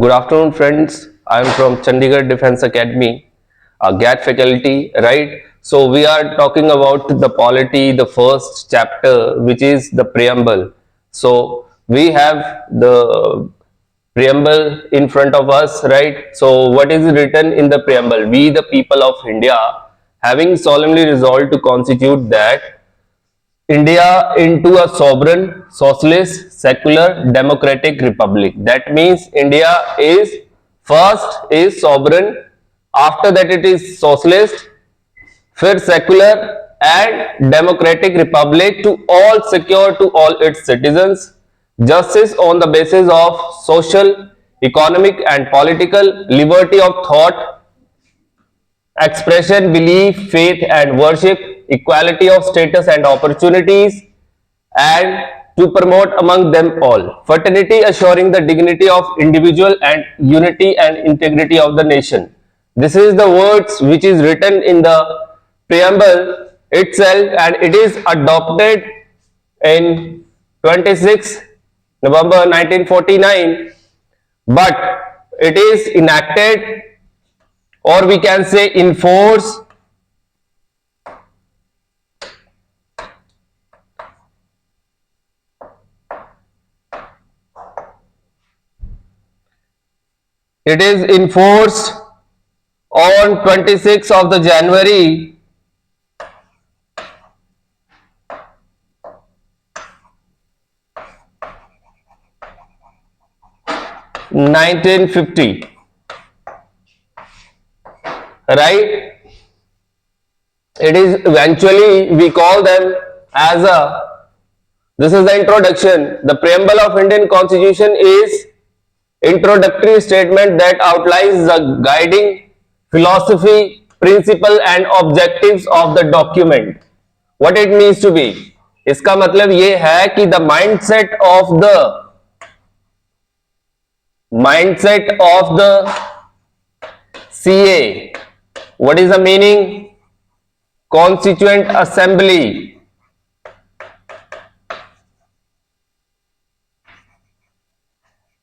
Good afternoon, friends. I am from Chandigarh Defense Academy, a GAT faculty, right? So we are talking about the polity, the first chapter, which is the preamble. So we have the preamble in front of us, right? So what is written in the preamble? We, the people of India, having solemnly resolved to constitute that India into a sovereign, socialist, secular, democratic republic. That means India is first is sovereign, after that it is socialist, फिर secular and democratic republic to all secure to all its citizens, justice on the basis of social, economic and political liberty of thought, expression, belief, faith, and worship, equality of status and opportunities, and to promote among them all fraternity, assuring the dignity of individual and unity and integrity of the nation. This is the words which is written in the preamble itself, and it is adopted in 26 November 1949, but it is enacted, or we can say enforce, it is enforced on 26th of the January 1950, right? It is eventually we call them as a, this is the introduction. The preamble of Indian Constitution is introductory statement that outlines the guiding philosophy, principle and objectives of the document. What it means to be, इसका मतलब ये है कि the mindset of the CA. What is the meaning? Constituent Assembly.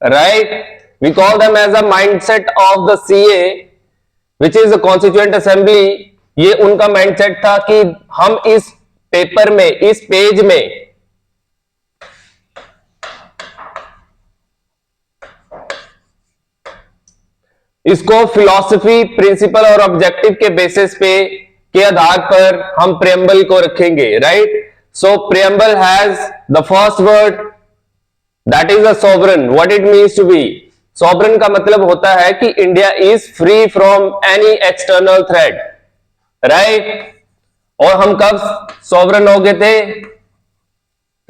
Right? We call them as a mindset of the CA, which is the Constituent Assembly. ये उनका mindset था कि हम इस पेपर में, इस पेज में इसको फिलॉसफी, प्रिंसिपल और ऑब्जेक्टिव के बेसिस पे के आधार पर हम प्रियम्बल को रखेंगे, right? So preamble has the first word that is a sovereign. What it means to be sovereign का मतलब होता है कि India is free from any external threat, right? और हम कब सॉवरन हो गए थे?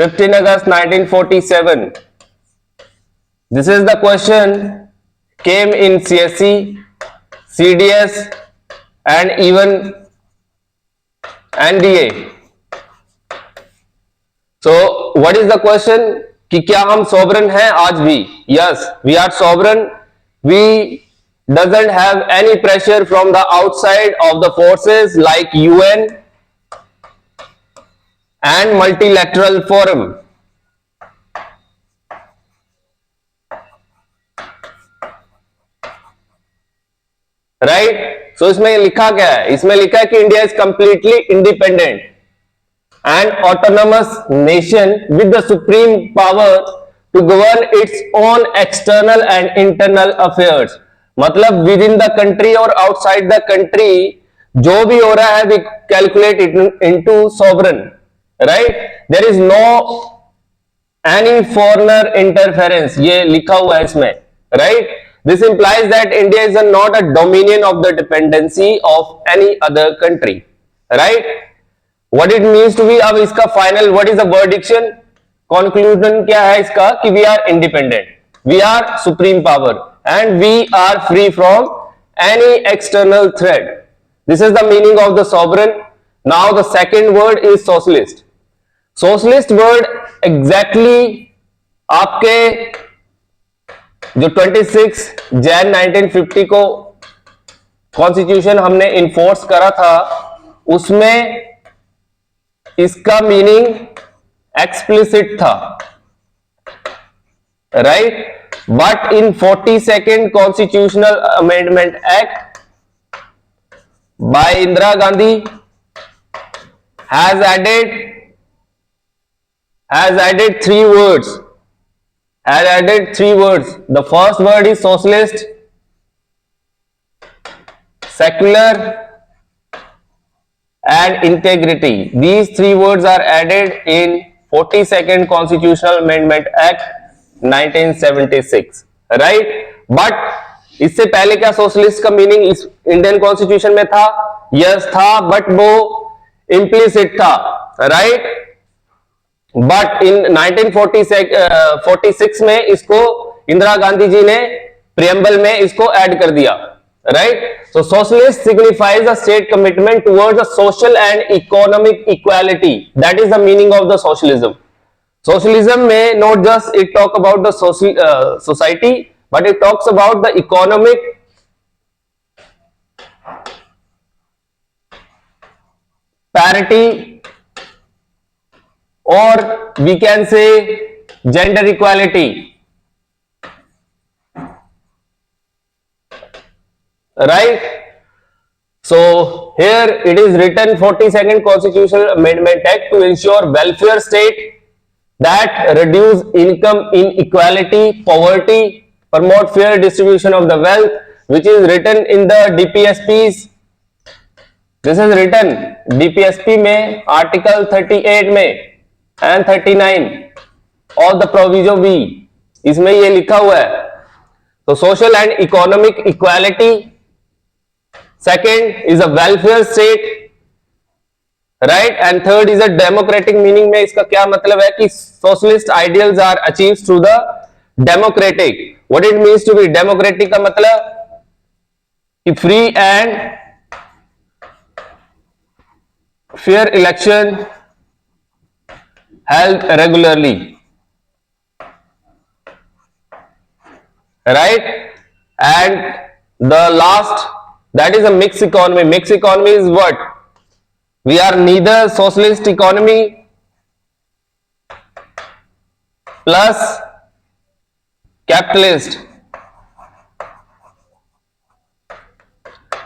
15 अगस्त 1947. This is the question came in CSE, CDS and even NDA. So what is the question कि क्या हम sovereign हैं आज भी? Yes, we are sovereign. We doesn't have any pressure from the outside of the forces like UN and multilateral forum. Right? So इसमें लिखा क्या है? इसमें लिखा है कि India is completely independent and autonomous nation with the supreme power to govern its own external and internal affairs. मतलब within the country और आउटसाइड द कंट्री जो भी हो रहा है we calculate it into sovereign, right? There is no any foreigner interference, ये लिखा हुआ है इसमें, right? This implies that India is not a dominion of the dependency of any other country, right? What it means to be, अब इसका final, what is the verdiction? Conclusion क्या है इसका? कि we are independent, we are supreme power, and we are free from any external threat. This is the meaning of the sovereign. Now the second word is socialist. Socialist word exactly आपके जो 26 जैन 1950 को constitution हमने enforce करा था उसमें इसका meaning explicit था, right? but in 42nd Constitutional Amendment Act by Indira Gandhi has added three words. The first word is socialist, secular, and integrity. These three words are added in 42nd Constitutional Amendment Act 1976, right? But इससे पहले क्या socialist का meaning इस Indian constitution में था? Yes था, but वो implicit था, राइट? बट इन 1946 में इसको इंदिरा गांधी जी ने प्रियम्बल में इसको ऐड कर दिया, right? So socialist signifies a state commitment towards a social and economic equality. That is the meaning of the socialism. Socialism may not just it talk about the society, but it talks about the economic parity, or we can say gender equality, right? So here it is written 42nd Constitutional Amendment Act to ensure welfare state that reduce income inequality, poverty, promote fair distribution of the wealth, which is written in the DPSPs. This is written DPSP में Article 38 में and 39 of the Proviso B, इसमें ये लिखा हुआ है. So social and economic equality. Second is a welfare state, right? And third is a democratic. meaning में इसका क्या मतलब है कि socialist ideals are achieved through the democratic. What it means to be democratic का मतलब कि free and fair election held regularly, right? And the last, that is a mixed economy. Mixed economy is what? We are neither socialist economy plus capitalist.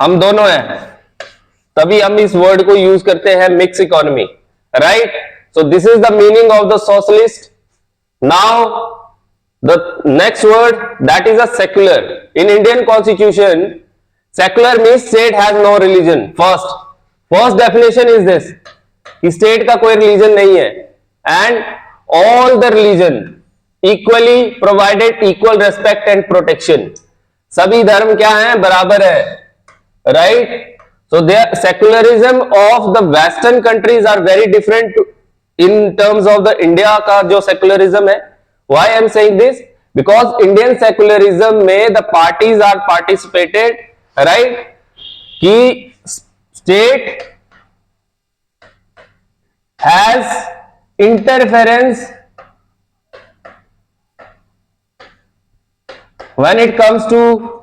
हम दोनों हैं, तभी हम इस word को यूज करते हैं mix economy, right? So this is the meaning of the socialist. Now the next word, that is a secular. In Indian constitution, secular means state has no religion. First definition is this, कि state का कोई religion नहीं है, and all the religion equally provided equal respect and protection. सभी धर्म क्या हैं? बराबर है, right? So the secularism of the western countries are very different in terms of the India का जो secularism है. Why I am saying this? Because Indian secularism में the parties are participated, right? कि state has interference when it comes to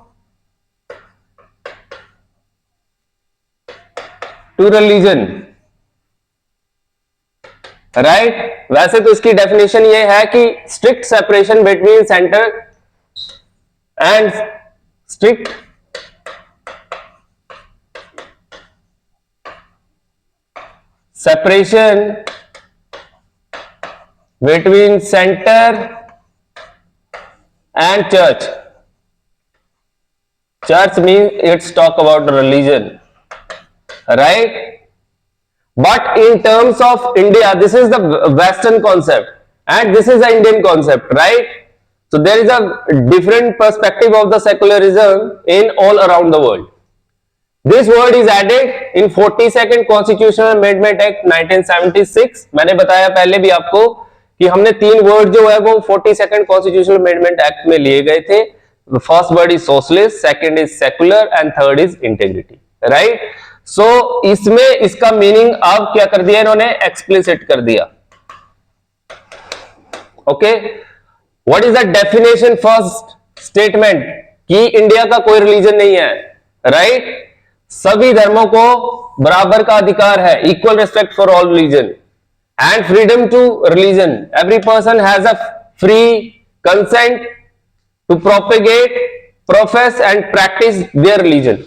religion, right? वैसे तो इसकी definition ये है कि strict separation between centre and strict separation between centre and church. Church means it's talk about religion, right? But in terms of India, this is the Western concept and this is the Indian concept, right? So there is a different perspective of the secularism in all around the world. This word is added in 42nd Constitutional Amendment Act 1976. मैंने बताया पहले भी आपको कि हमने तीन word जो है वो 42nd Constitutional Amendment Act में लिए गए थे. The first word is socialist, second is secular and third is integrity, right? So इसमें इसका मीनिंग अब क्या कर दिया इन्होंने? एक्सप्लिसिट कर दिया. Okay, what is the definition? First statement कि इंडिया का कोई रिलीजन नहीं है, राइट? सभी धर्मों को बराबर का अधिकार है, equal respect for all religion and freedom to religion. Every person has a free consent to propagate, profess and practice their religion.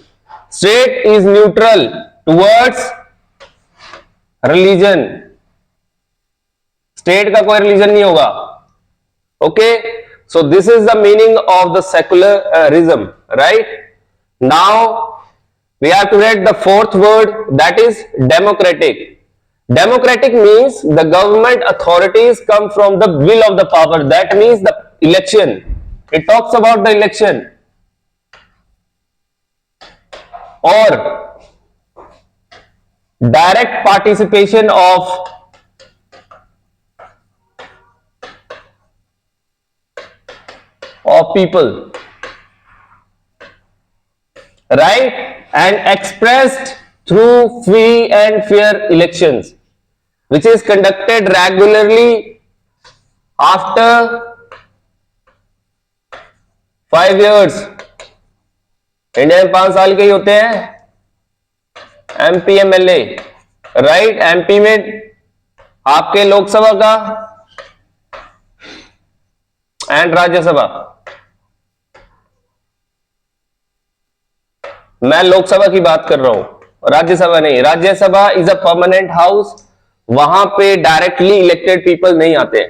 State is neutral towards religion. State का कोई religion नहीं होगा. Okay, so this is the meaning of the secularism, right? Now we have to read the fourth word, that is democratic. Democratic means the government authorities come from the will of the power. That means the election. It talks about the election. Or direct participation of people, right, and expressed through free and fair elections, which is conducted regularly after 5 years. India में 5 साल के ही होते हैं MP MLA, right. MP में आपके लोकसभा का and Rajya Sabha. मैं लोकसभा की बात कर रहा हूं, राज्यसभा नहीं. Rajya Sabha is a permanent house, वहां पे डायरेक्टली इलेक्टेड पीपल नहीं आते.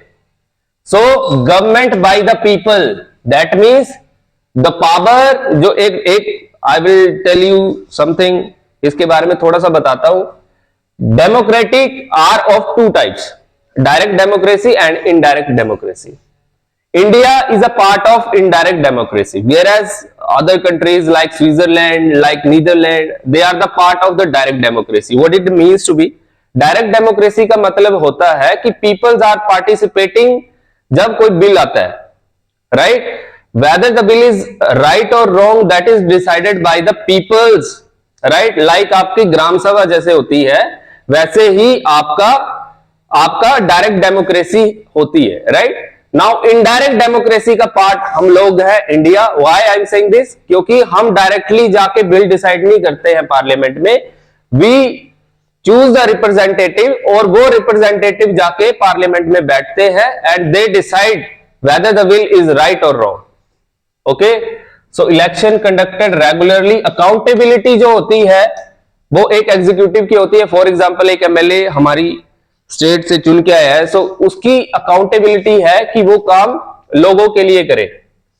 So government by the people, that means the power. जो एक I will tell you something, इसके बारे में थोड़ा सा बताता हूं. Democratic are of 2 types, direct democracy and indirect democracy. India is a part of indirect democracy, whereas other countries like Switzerland, like Netherlands, they are the part of the direct democracy. What it means to be direct democracy का मतलब होता है कि peoples are participating जब कोई bill आता है, right? Whether the bill is right or wrong, that is decided by the peoples, right? Like आपकी ग्राम सभा जैसे होती है, वैसे ही आपका डायरेक्ट डेमोक्रेसी होती है, right? नाउ इनडायरेक्ट डेमोक्रेसी का पार्ट हम लोग है India. Why I am saying this? क्योंकि हम डायरेक्टली जाके बिल डिसाइड नहीं करते हैं पार्लियामेंट में. वी चूज द रिप्रेजेंटेटिव और वो रिप्रेजेंटेटिव जाके पार्लियामेंट में बैठते हैं and they decide whether the will is right और रॉन्ग. ओके, सो इलेक्शन कंडक्टेड रेगुलरली. अकाउंटेबिलिटी जो होती है वो एक एग्जीक्यूटिव की होती है. फॉर एग्जाम्पल एक एमएलए हमारी स्टेट से चुन के आया है, सो उसकी अकाउंटेबिलिटी है कि वो काम लोगों के लिए करे,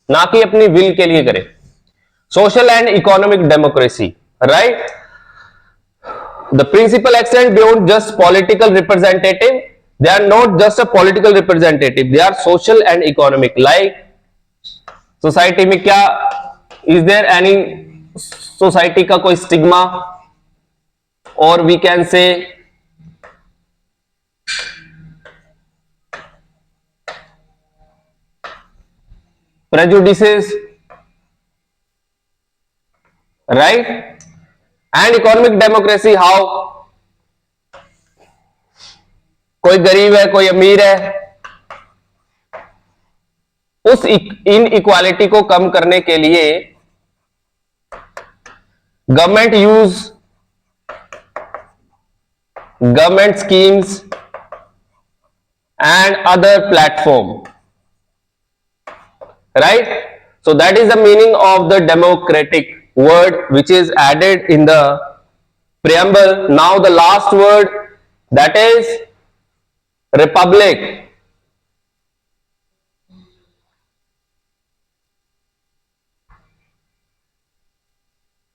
ना कि अपनी विल के लिए करे. Social and economic democracy, right. The principle extend beyond just political representative. They are not just a political representative, they are social and economic. Like society में क्या, इज देयर एनी सोसाइटी का कोई stigma, और we can say prejudices, right? And economic democracy, how कोई गरीब है कोई अमीर है, उस इनइक्वालिटी को कम करने के लिए government use government schemes and other platform, right? So that is the meaning of the democratic word which is added in the preamble. Now the last word, that is republic.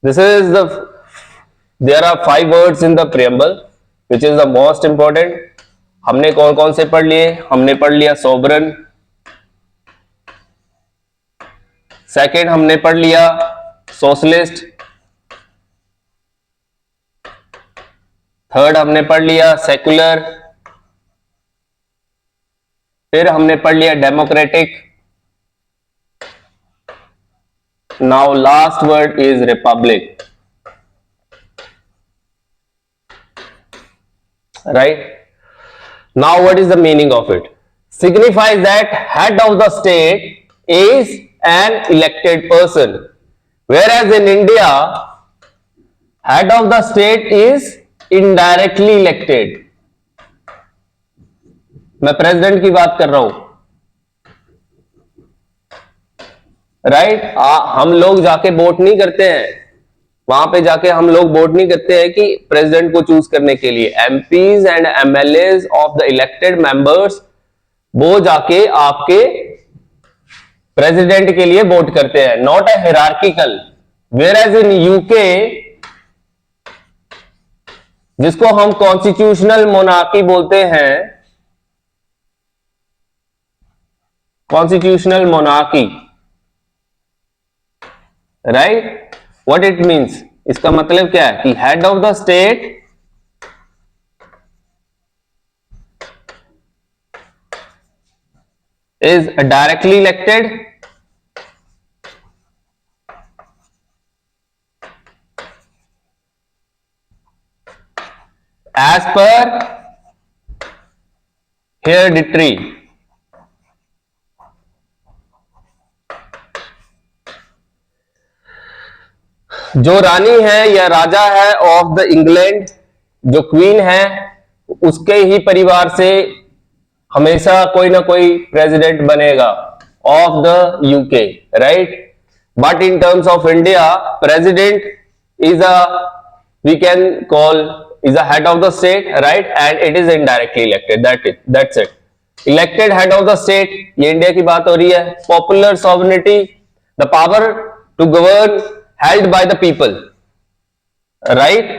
This is there are 5 words in the preamble which is the most important. हमने कौन कौन से पढ़ लिए? हमने पढ़ लिया sovereign, second हमने पढ़ लिया सोशलिस्ट, थर्ड हमने पढ़ लिया सेकुलर, फिर हमने पढ़ लिया democratic. Now last word is Republic, right. Now what is the meaning of it? Signifies that head of the state is an elected person, whereas in India head of the state is indirectly elected. मैं president की बात कर रहा हूं. Right. हम लोग जाके vote नहीं करते हैं, वहां पे जाके हम लोग वोट नहीं करते हैं कि प्रेसिडेंट को चूज करने के लिए। MPs and MLAs of the elected members वो जाके आपके प्रेसिडेंट के लिए वोट करते हैं, not a hierarchical. Whereas in UK, जिसको हम कॉन्स्टिट्यूशनल मोनार्की बोलते हैं, constitutional monarchy, right. What it means, इसका मतलब क्या है कि head of the state is directly elected as per hereditary, जो रानी है या राजा है ऑफ द इंग्लैंड, जो क्वीन है, उसके ही परिवार से हमेशा कोई ना कोई प्रेसिडेंट बनेगा of the UK, right. But in terms of India, president is a, we can call, is a head of the state, right, and it is indirectly elected, that's it। elected head of the state, ये India की बात हो रही है। popular sovereignty, the power to govern held by the people, right।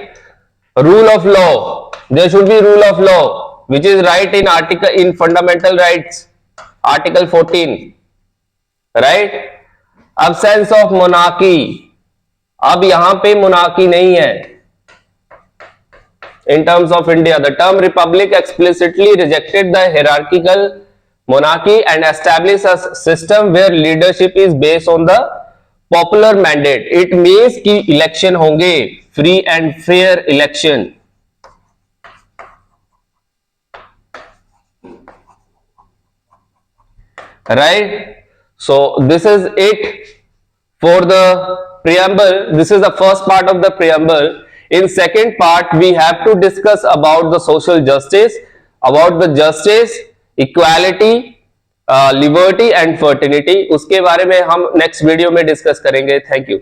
rule of law, there should be rule of law which is right in article, in fundamental rights, article 14, right। absence of monarchy, अब यहां पे monarchy नहीं है। In terms of India, the term republic explicitly rejected the hierarchical monarchy and established a system where leadership is based on the popular mandate। It means कि election होंगे, free and fair election, right। So this is it for the preamble. This is the first part of the preamble. In second part, we have to discuss about the social justice, about the justice, equality, liberty and fraternity। उसके बारे में हम next video में discuss करेंगे। Thank you.